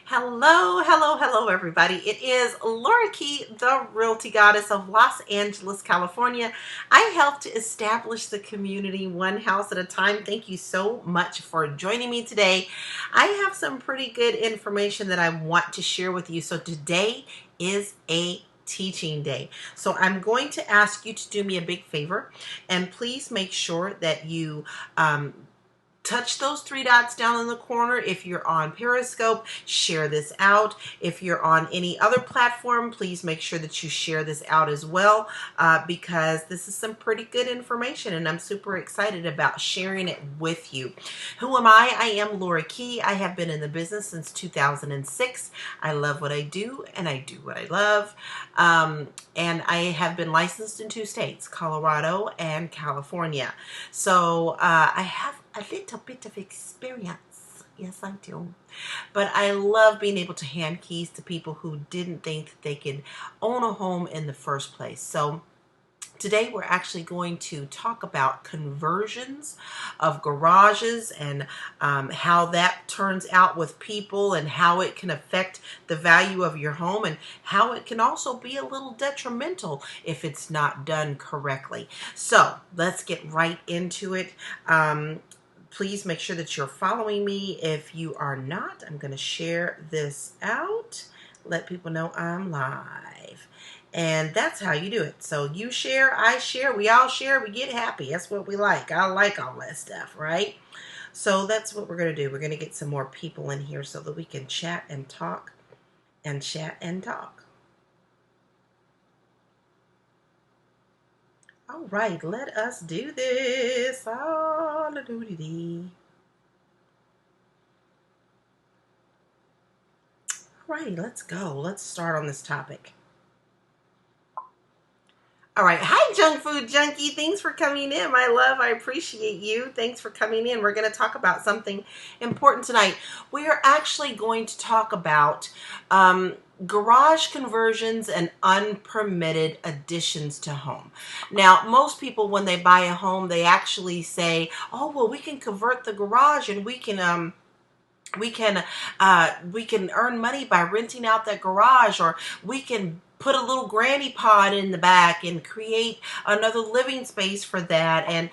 Hello, hello, hello, everybody. It is Laura Key, the Realty Goddess of Los Angeles, California. I help to establish the community one house at a time. Thank you so much for joining me today. I have some pretty good information that I want to share with you. So today is a teaching day. So I'm going to ask you to do me a big favor and please make sure that you touch those three dots down in the corner. If you're on Periscope, share this out. If you're on any other platform, please make sure that you share this out as well because this is some pretty good information and I'm super excited about sharing it with you. Who am I? I am Laura Key. I have been in the business since 2006. I love what I do and I do what I love. And I have been licensed in 2 states, Colorado and California. So I have a little bit of experience. Yes, I do. But I love being able to hand keys to people who didn't think that they could own a home in the first place. So today we're actually going to talk about conversions of garages and how that turns out with people and how it can affect the value of your home and how it can also be a little detrimental if it's not done correctly. So let's get right into it. Please make sure that you're following me. If you are not, I'm going to share this out. Let people know I'm live. And that's how you do it. So you share, I share, we all share, we get happy. That's what we like. I like all that stuff, right? So that's what we're going to do. We're going to get some more people in here so that we can chat and talk and chat and talk. All right, let us do this. Hallelujah. All right, let's go. Let's start on this topic. All right. Hi, Junk Food Junkie. Thanks for coming in. My love, I appreciate you. Thanks for coming in. We're going to talk about something important tonight. We are actually going to talk about garage conversions and unpermitted additions to home. Now, most people, when they buy a home, they actually say, oh, well, we can convert the garage and we can earn money by renting out that garage, or we can put a little granny pod in the back and create another living space for that. And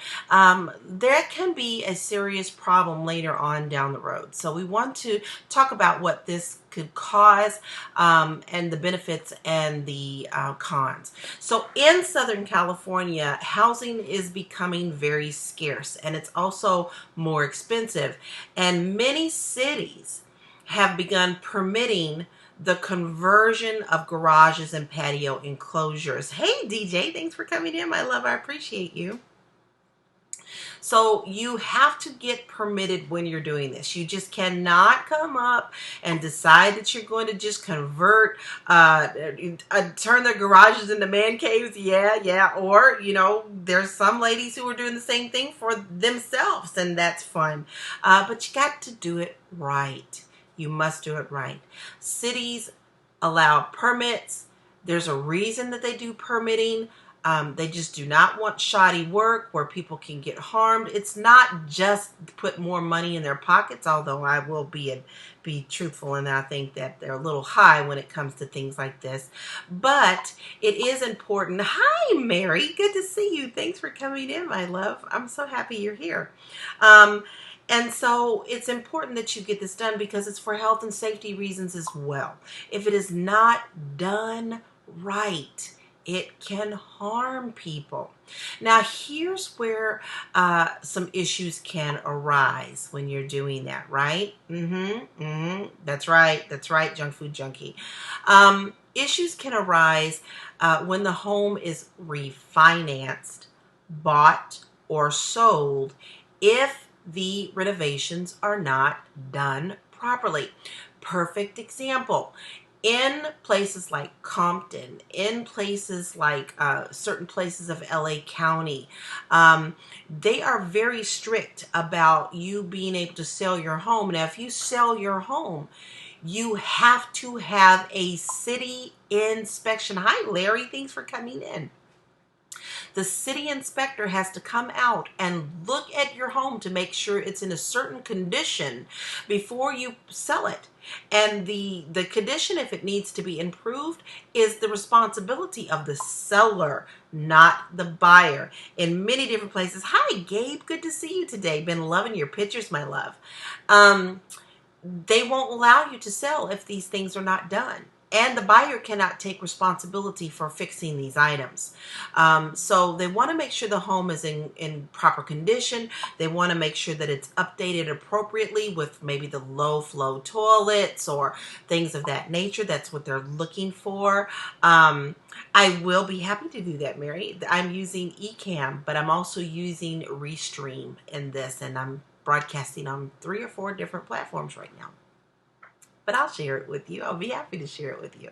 there can be a serious problem later on down the road. So we want to talk about what this could cause and the benefits and the cons. So in Southern California, housing is becoming very scarce and it's also more expensive. And many cities have begun permitting the conversion of garages and patio enclosures. Hey, DJ, thanks for coming in, my love. I appreciate you. So you have to get permitted when you're doing this. You just cannot come up and decide that you're going to just convert, turn their garages into man caves. Yeah. Or, there's some ladies who are doing the same thing for themselves, and that's fun. But you got to do it right. You must do it right. Cities allow permits. There's a reason that they do permitting. They just do not want shoddy work where people can get harmed. It's not just to put more money in their pockets, although I will be truthful, and I think that they're a little high when it comes to things like this. But it is important. Hi, Mary. Good to see you. Thanks for coming in, my love. I'm so happy you're here. And so it's important that you get this done because it's for health and safety reasons as well. If it is not done right, it can harm people. Now, here's where some issues can arise when you're doing that, right? That's right, Junk Food Junkie. Issues can arise when the home is refinanced, bought, or sold if the renovations are not done properly. Perfect example. In places like Compton, in places like certain places of LA County, they are very strict about you being able to sell your home. Now, if you sell your home, you have to have a city inspection. Hi, Larry. Thanks for coming in. The city inspector has to come out and look at your home to make sure it's in a certain condition before you sell it. And the condition, if it needs to be improved, is the responsibility of the seller, not the buyer. In many different places. Hi, Gabe. Good to see you today. Been loving your pictures, my love. They won't allow you to sell if these things are not done. And the buyer cannot take responsibility for fixing these items. So they want to make sure the home is in proper condition. They want to make sure that it's updated appropriately with maybe the low flow toilets or things of that nature. That's what they're looking for. I will be happy to do that, Mary. I'm using Ecamm, but I'm also using Restream in this, and I'm broadcasting on 3 or 4 different platforms right now. But I'll share it with you. I'll be happy to share it with you.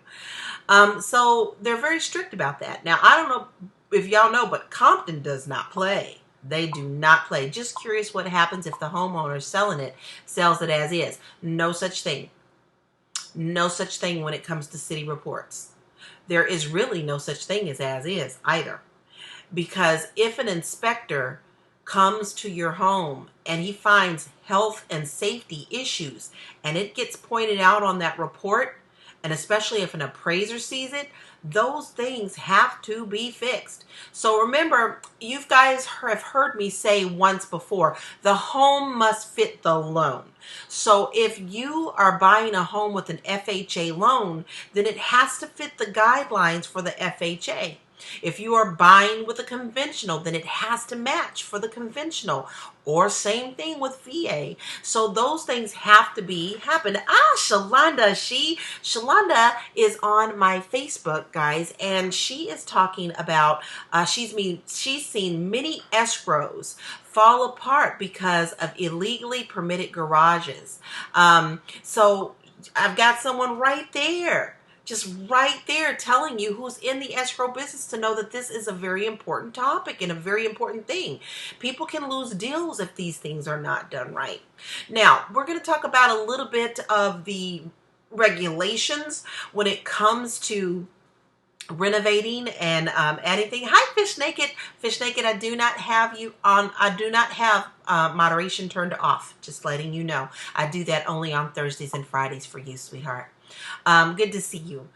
So they're very strict about that. Now, I don't know if y'all know, but Compton does not play. They do not play. Just curious what happens if the homeowner selling it sells it as is. No such thing. No such thing when it comes to city reports. There is really no such thing as is either. Because if an inspector comes to your home and he finds health and safety issues and it gets pointed out on that report, and especially if an appraiser sees it, those things have to be fixed. So remember, you guys have heard me say once before, the home must fit the loan. So if you are buying a home with an FHA loan, then it has to fit the guidelines for the FHA. If you are buying with a conventional, then it has to match for the conventional, or same thing with VA. So those things have to happen. Shalonda, Shalonda is on my Facebook, guys, and she is talking about she's seen many escrows fall apart because of illegally permitted garages. So I've got someone right there. Just right there telling you who's in the escrow business to know that this is a very important topic and a very important thing. People can lose deals if these things are not done right. Now, we're going to talk about a little bit of the regulations when it comes to renovating and adding things. Hi, Fish Naked. Fish Naked, I do not have you on. I do not have moderation turned off. Just letting you know. I do that only on Thursdays and Fridays for you, sweetheart. Good to see you.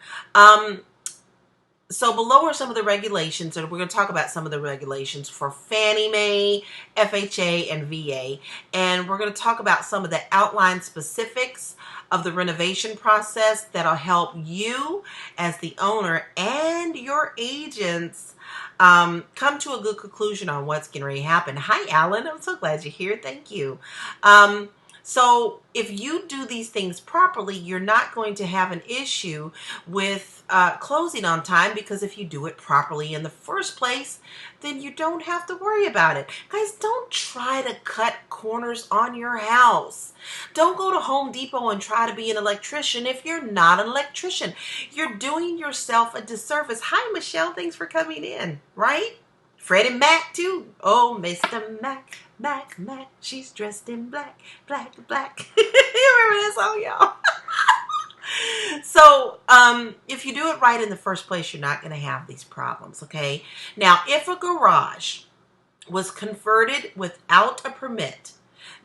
So below are some of the regulations, and we're going to talk about some of the regulations for Fannie Mae, FHA, and VA. And we're going to talk about some of the outline specifics of the renovation process that'll help you as the owner and your agents come to a good conclusion on what's going to happen. Hi, Alan. I'm so glad you're here. Thank you. So if you do these things properly, you're not going to have an issue with closing on time, because if you do it properly in the first place, then you don't have to worry about it. Guys, don't try to cut corners on your house. Don't go to Home Depot and try to be an electrician if you're not an electrician. You're doing yourself a disservice. Hi, Michelle. Thanks for coming in, right? Fred and Mac, too. Oh, Mr. Mac. Mac, she's dressed in black, black, black. You remember that song, y'all? So, if you do it right in the first place, you're not going to have these problems, okay? Now, if a garage was converted without a permit,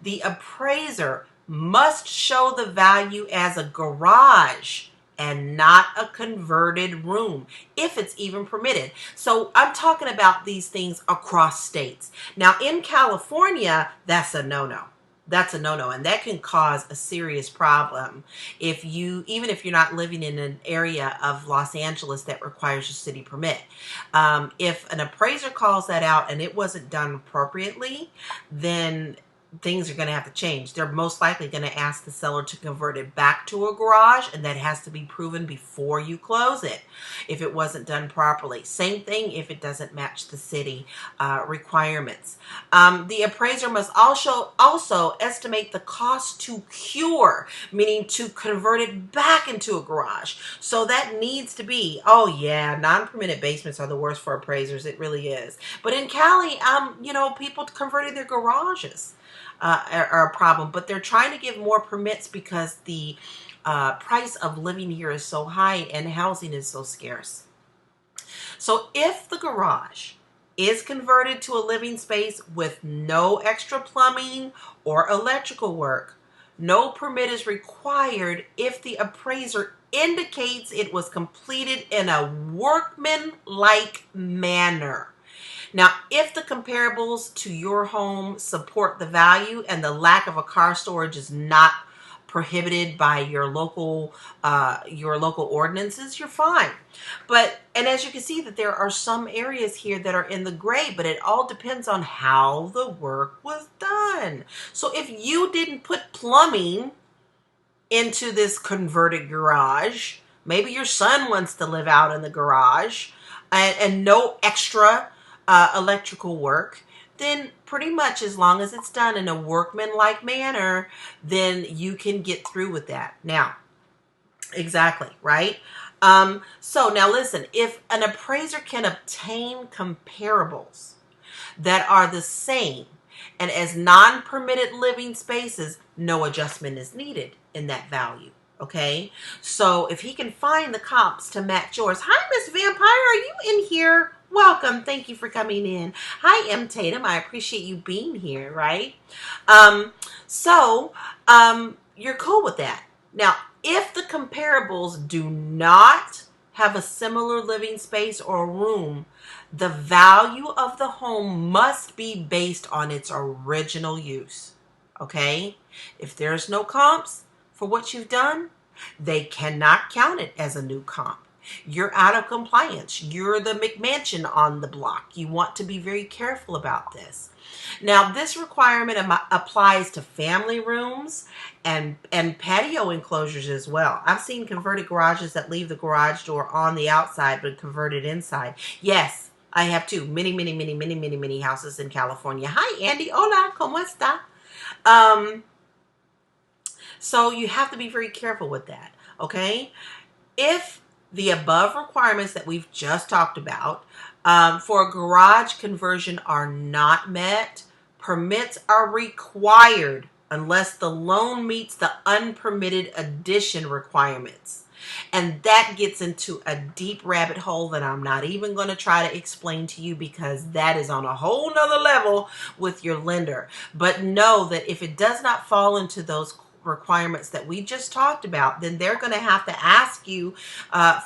the appraiser must show the value as a garage and not a converted room, if it's even permitted. So I'm talking about these things across states. Now in California, that's a no-no. That's a no-no, and that can cause a serious problem even if you're not living in an area of Los Angeles that requires a city permit. If an appraiser calls that out and it wasn't done appropriately, then things are going to have to change. They're most likely going to ask the seller to convert it back to a garage, and that has to be proven before you close it if it wasn't done properly. Same thing if it doesn't match the city requirements. The appraiser must also estimate the cost to cure, meaning to convert it back into a garage. So that needs to be, oh yeah, non-permitted basements are the worst for appraisers. It really is. But in Cali, people converting their garages are a problem, but they're trying to give more permits because the price of living here is so high and housing is so scarce. So if the garage is converted to a living space with no extra plumbing or electrical work, no permit is required if the appraiser indicates it was completed in a workmanlike manner. Now, if the comparables to your home support the value and the lack of a car storage is not prohibited by your local ordinances, you're fine. And as you can see, that there are some areas here that are in the gray, but it all depends on how the work was done. So if you didn't put plumbing into this converted garage, maybe your son wants to live out in the garage, and no extra electrical work, then pretty much as long as it's done in a workmanlike manner, then you can get through with that. Now, exactly, right? So now listen, if an appraiser can obtain comparables that are the same and as non-permitted living spaces, no adjustment is needed in that value. Okay, so if he can find the comps to match yours. Hi, Miss Vampire, are you in here? Welcome. Thank you for coming in. Hi, M. Tatum. I appreciate you being here, right? You're cool with that. Now, if the comparables do not have a similar living space or room, the value of the home must be based on its original use. Okay? If there's no comps for what you've done, they cannot count it as a new comp. You're out of compliance. You're the McMansion on the block. You want to be very careful about this. Now, this requirement applies to family rooms and patio enclosures as well. I've seen converted garages that leave the garage door on the outside but converted inside. Yes, I have too. Many houses in California. Hi, Andy. Hola, ¿cómo está? So you have to be very careful with that, okay? If the above requirements that we've just talked about for a garage conversion are not met, permits are required unless the loan meets the unpermitted addition requirements. And that gets into a deep rabbit hole that I'm not even going to try to explain to you, because that is on a whole nother level with your lender. But know that if it does not fall into those requirements that we just talked about, then they're going to have to ask you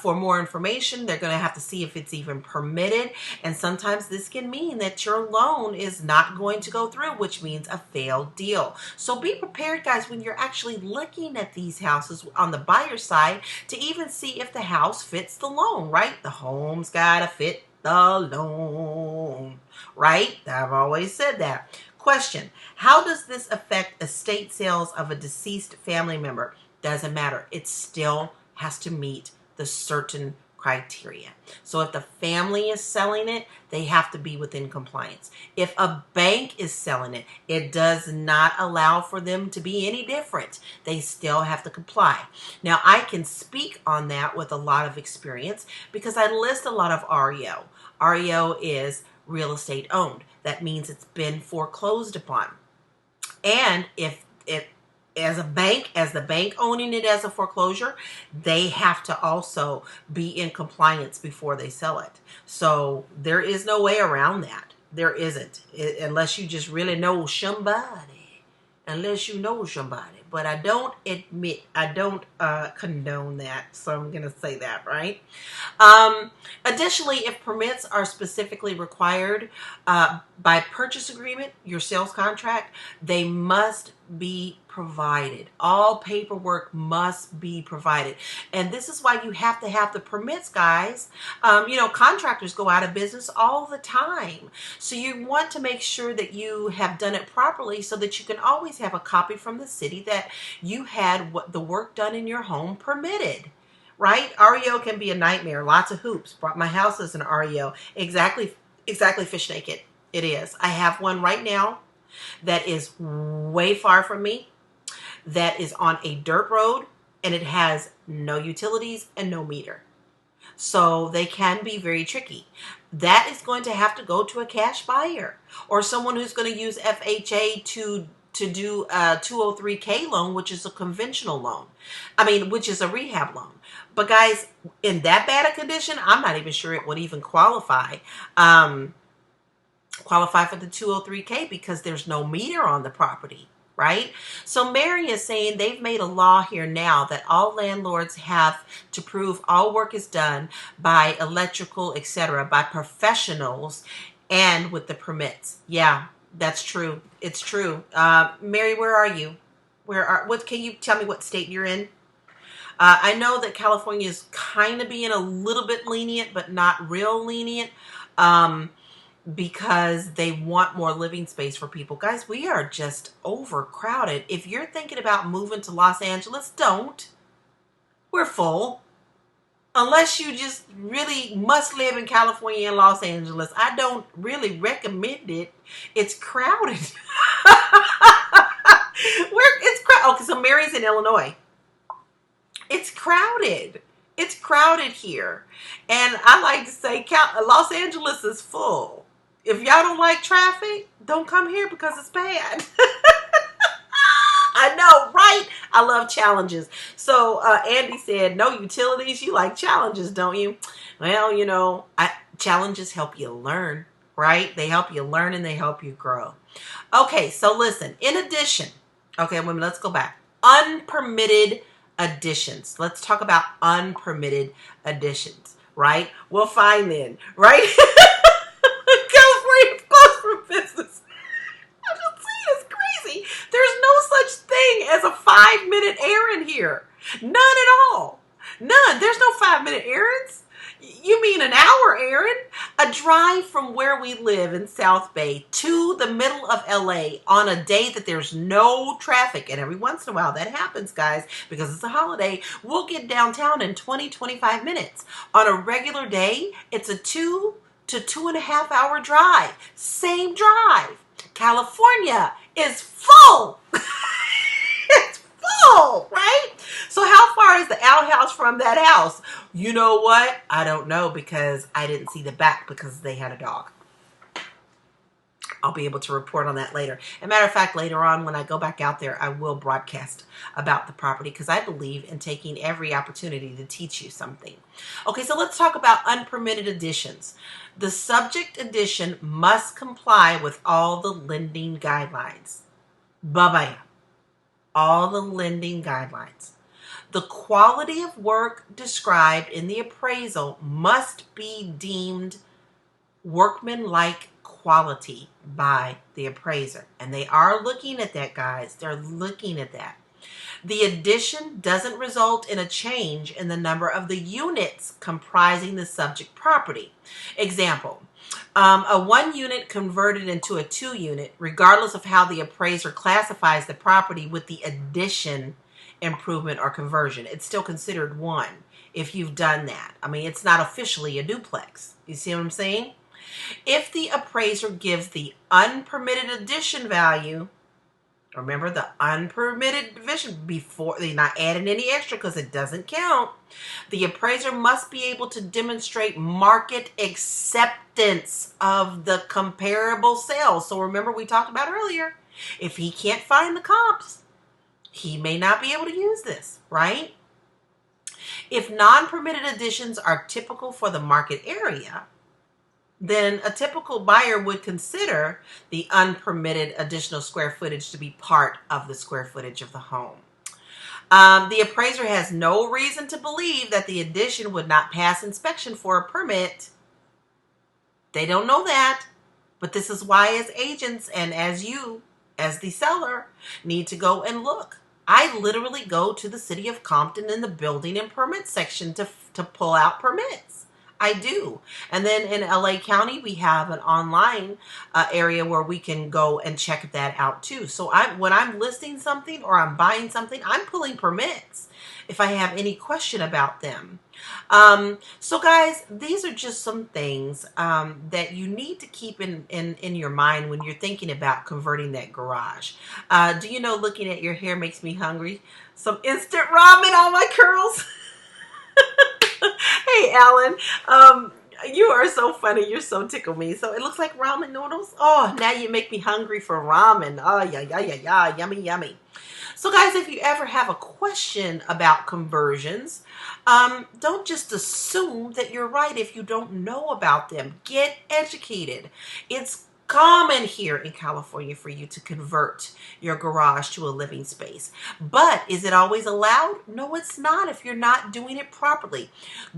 for more information. They're going to have to see if it's even permitted. And sometimes this can mean that your loan is not going to go through, which means a failed deal. So be prepared, guys, when you're actually looking at these houses on the buyer side to even see if the house fits the loan, right? The home's got to fit the loan, right? I've always said that. Question: how does this affect estate sales of a deceased family member? Doesn't matter. It still has to meet the certain criteria. So if the family is selling it, they have to be within compliance. If a bank is selling it, it does not allow for them to be any different. They still have to comply. Now, I can speak on that with a lot of experience because I list a lot of REO. REO is real estate owned. That means it's been foreclosed upon. And if as the bank owning it as a foreclosure, they have to also be in compliance before they sell it. So there is no way around that. There isn't, unless you just really know somebody. Unless you know somebody. But I don't condone that, so I'm going to say that, right? Additionally, if permits are specifically required by purchase agreement, your sales contract, they must be provided. All paperwork must be provided. And this is why you have to have the permits, guys. Contractors go out of business all the time. So you want to make sure that you have done it properly so that you can always have a copy from the city that you had the work done in your home permitted. Right? REO can be a nightmare. Lots of hoops. My house is an REO. Exactly, Fish Naked. It is. I have one right now that is way far from me, that is on a dirt road, and it has no utilities and no meter. So they can be very tricky. That is going to have to go to a cash buyer or someone who's going to use FHA to do a 203K loan, which is a conventional loan. Which is a rehab loan. But guys, in that bad a condition, I'm not even sure it would even qualify. qualify for the 203K because there's no meter on the property, right? So Mary is saying they've made a law here now that all landlords have to prove all work is done by electrical, etc., by professionals and with the permits. Yeah, that's true. It's true. Mary, where are you? What can you tell me what state you're in? I know that California is kind of being a little bit lenient, but not real lenient. Because they want more living space for people. Guys, we are just overcrowded. If you're thinking about moving to Los Angeles, don't. We're full. Unless you just really must live in California and Los Angeles, I don't really recommend it. It's crowded. It's crowded. Okay, so Mary's in Illinois. It's crowded. It's crowded here. And I like to say Los Angeles is full. If y'all don't like traffic, don't come here because it's bad. I know, right? I love challenges. So Andy said, no utilities. You like challenges, don't you? Well, challenges help you learn, right? They help you learn and they help you grow. Okay, so listen. In addition, okay, women, let's go back. Unpermitted additions. Let's talk about unpermitted additions, right? We'll find then, right? California closed for business. I'm just saying, it's crazy. There's no such thing as a 5-minute errand here. None at all. None. There's no 5-minute errands. You mean an hour errand? A drive from where we live in South Bay to the middle of LA on a day that there's no traffic. And every once in a while that happens, guys, because it's a holiday. We'll get downtown in 20-25 minutes. On a regular day, it's a 2 to 2.5 hour drive. Same drive. California is full. It's full, right? So how far is the outhouse from that house? You know what? I don't know because I didn't see the back because they had a dog. I'll be able to report on that later. As a matter of fact, later on when I go back out there, I will broadcast about the property because I believe in taking every opportunity to teach you something. Okay, so let's talk about unpermitted additions. The subject addition must comply with all the lending guidelines. Bye-bye. All the lending guidelines. The quality of work described in the appraisal must be deemed workmanlike quality by the appraiser. And they are looking at that, guys. They're looking at that. The addition doesn't result in a change in the number of the units comprising the subject property. Example, a 1 unit converted into a 2 unit, regardless of how the appraiser classifies the property with the addition, improvement, or conversion. It's still considered 1 if you've done that. I mean, it's not officially a duplex. You see what I'm saying? If the appraiser gives the unpermitted addition value, remember the unpermitted addition before they're not adding any extra because it doesn't count. The appraiser must be able to demonstrate market acceptance of the comparable sales. So remember we talked about earlier, if he can't find the comps, he may not be able to use this, right? If non-permitted additions are typical for the market area, then a typical buyer would consider the unpermitted additional square footage to be part of the square footage of the home. The appraiser has no reason to believe that the addition would not pass inspection for a permit. They don't know that, but this is why as agents and as you, as the seller, need to go and look. I literally go to the city of Compton in the building and permit section to pull out permits. I do. And then in LA County, we have an online area where we can go and check that out too. So when I'm listing something or I'm buying something, I'm pulling permits if I have any question about them. So guys, these are just some things that you need to keep in your mind when you're thinking about converting that garage. Do you know looking at your hair makes me hungry? Some instant ramen on my curls. Hey, Alan, you are so funny. You're so tickle me. So it looks like ramen noodles. Oh, now you make me hungry for ramen. Oh, yeah, yummy, yummy. So guys, if you ever have a question about conversions, don't just assume that you're right if you don't know about them. Get educated. It's common here in California for you to convert your garage to a living space. But is it always allowed? No, it's not if you're not doing it properly.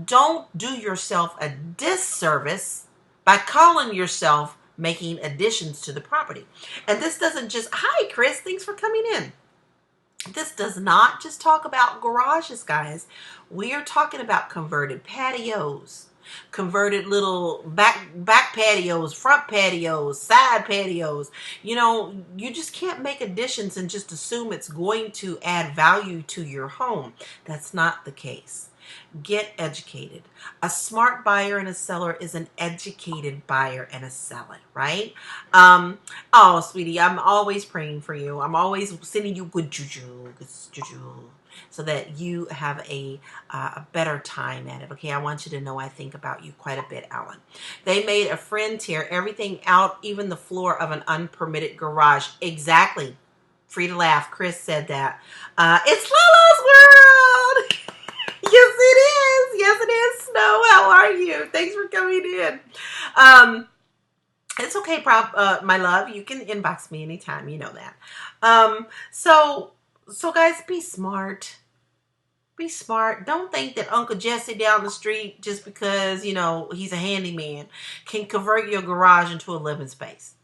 Don't do yourself a disservice by calling yourself making additions to the property. And this doesn't just, hi, Chris, thanks for coming in. This does not just talk about garages, guys. We are talking about converted patios, converted little back patios, front patios, side patios. You know, you just can't make additions and just assume it's going to add value to your home. That's not the case. Get educated. A smart buyer and a seller is an educated buyer and a seller, right? Oh, sweetie, I'm always praying for you. I'm always sending you good juju, so that you have a better time at it. Okay, I want you to know I think about you quite a bit, Alan. They made a friend tear everything out, even the floor of an unpermitted garage. Exactly. Free to laugh. Chris said that. It's Lala's world. Yes, it is. Yes, it is. Snow, how are you? Thanks for coming in. It's okay, my love. You can inbox me anytime. You know that. So guys, be smart. Be smart. Don't think that Uncle Jesse down the street, just because, you know, he's a handyman, can convert your garage into a living space.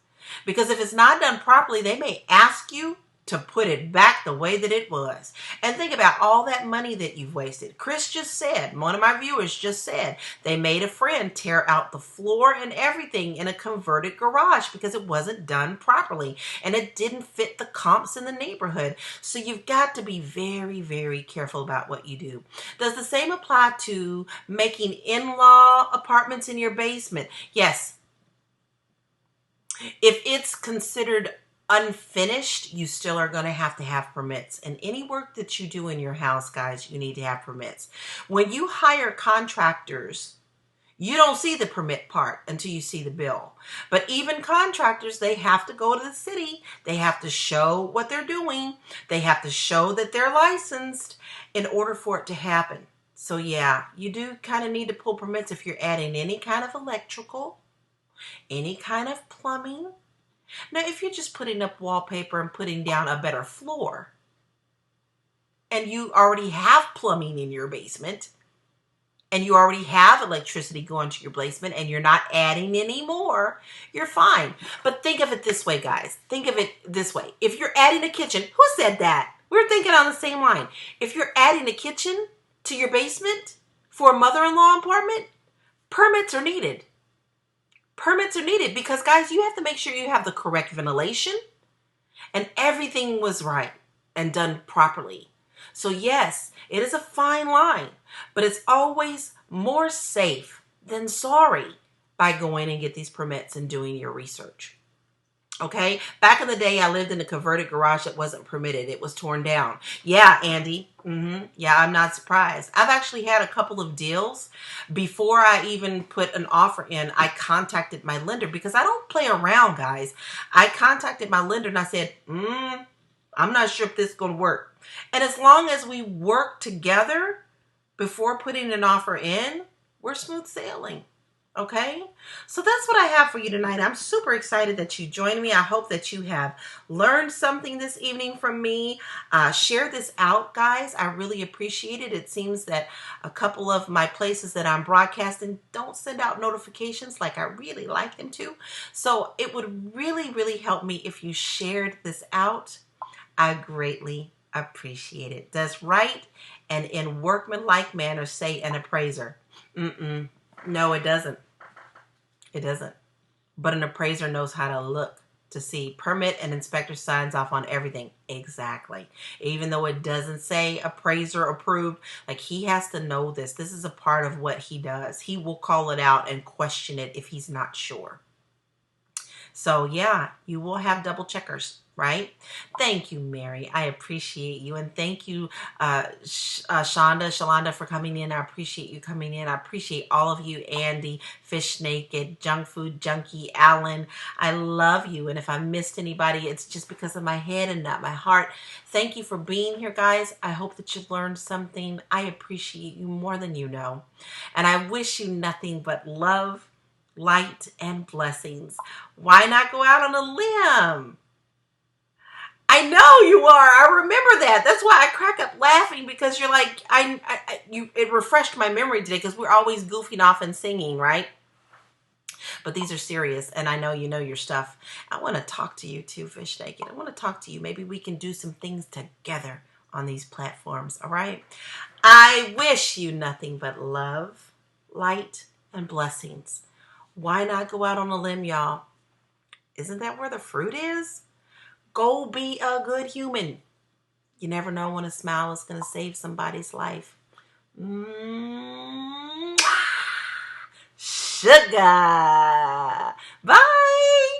Because if it's not done properly, they may ask you to put it back the way that it was. And think about all that money that you've wasted. Chris just said, one of my viewers just said, they made a friend tear out the floor and everything in a converted garage because it wasn't done properly and it didn't fit the comps in the neighborhood. So you've got to be very, very careful about what you do. Does the same apply to making in-law apartments in your basement? Yes. If it's considered unfinished, you still are going to have permits. And any work that you do in your house, guys, you need to have permits. When you hire contractors, you don't see the permit part until you see the bill. But even contractors, they have to go to the city. They have to show what they're doing. They have to show that they're licensed in order for it to happen. So yeah, you do kind of need to pull permits if you're adding any kind of electrical, any kind of plumbing. Now, if you're just putting up wallpaper and putting down a better floor, and you already have plumbing in your basement, and you already have electricity going to your basement, and you're not adding any more, you're fine. But think of it this way, guys. Think of it this way. If you're adding a kitchen, who said that? We're thinking on the same line. If you're adding a kitchen to your basement for a mother-in-law apartment, permits are needed. Permits are needed because, guys, you have to make sure you have the correct ventilation and everything was right and done properly. So yes, it is a fine line, but it's always more safe than sorry by going and get these permits and doing your research. Okay, back in the day, I lived in a converted garage that wasn't permitted. It was torn down. Yeah, Andy. Yeah, I'm not surprised. I've actually had a couple of deals. Before I even put an offer in, I contacted my lender because I don't play around, guys. I contacted my lender and I said, I'm not sure if this is going to work. And as long as we work together before putting an offer in, we're smooth sailing. Okay, so that's what I have for you tonight. I'm super excited that you joined me. I hope that you have learned something this evening from me. Share this out, guys. I really appreciate it. It seems that a couple of my places that I'm broadcasting don't send out notifications like I really like them to. So it would really, really help me if you shared this out. I greatly appreciate it. Does right and in workmanlike manner say an appraiser? No, it doesn't. It doesn't. But an appraiser knows how to look to see permit and inspector signs off on everything. Exactly. Even though it doesn't say appraiser approved, like he has to know this. This is a part of what he does. He will call it out and question it if he's not sure. So yeah, you will have double checkers, right? Thank you, Mary. I appreciate you. And thank you, Shalonda, for coming in. I appreciate you coming in. I appreciate all of you, Andy, Fish Naked, Junk Food Junkie, Alan. I love you. And if I missed anybody, it's just because of my head and not my heart. Thank you for being here, guys. I hope that you've learned something. I appreciate you more than you know. And I wish you nothing but love light, and blessings. Why not go out on a limb? I know you are. I remember that. That's why I crack up laughing because you're like, it refreshed my memory today because we're always goofing off and singing, right? But these are serious, and I know you know your stuff. I want to talk to you too, Fish Naked. I want to talk to you. Maybe we can do some things together on these platforms, all right? I wish you nothing but love, light, and blessings. Why not go out on a limb, y'all? Isn't that where the fruit is? Go be a good human. You never know when a smile is going to save somebody's life. Sugar. Bye.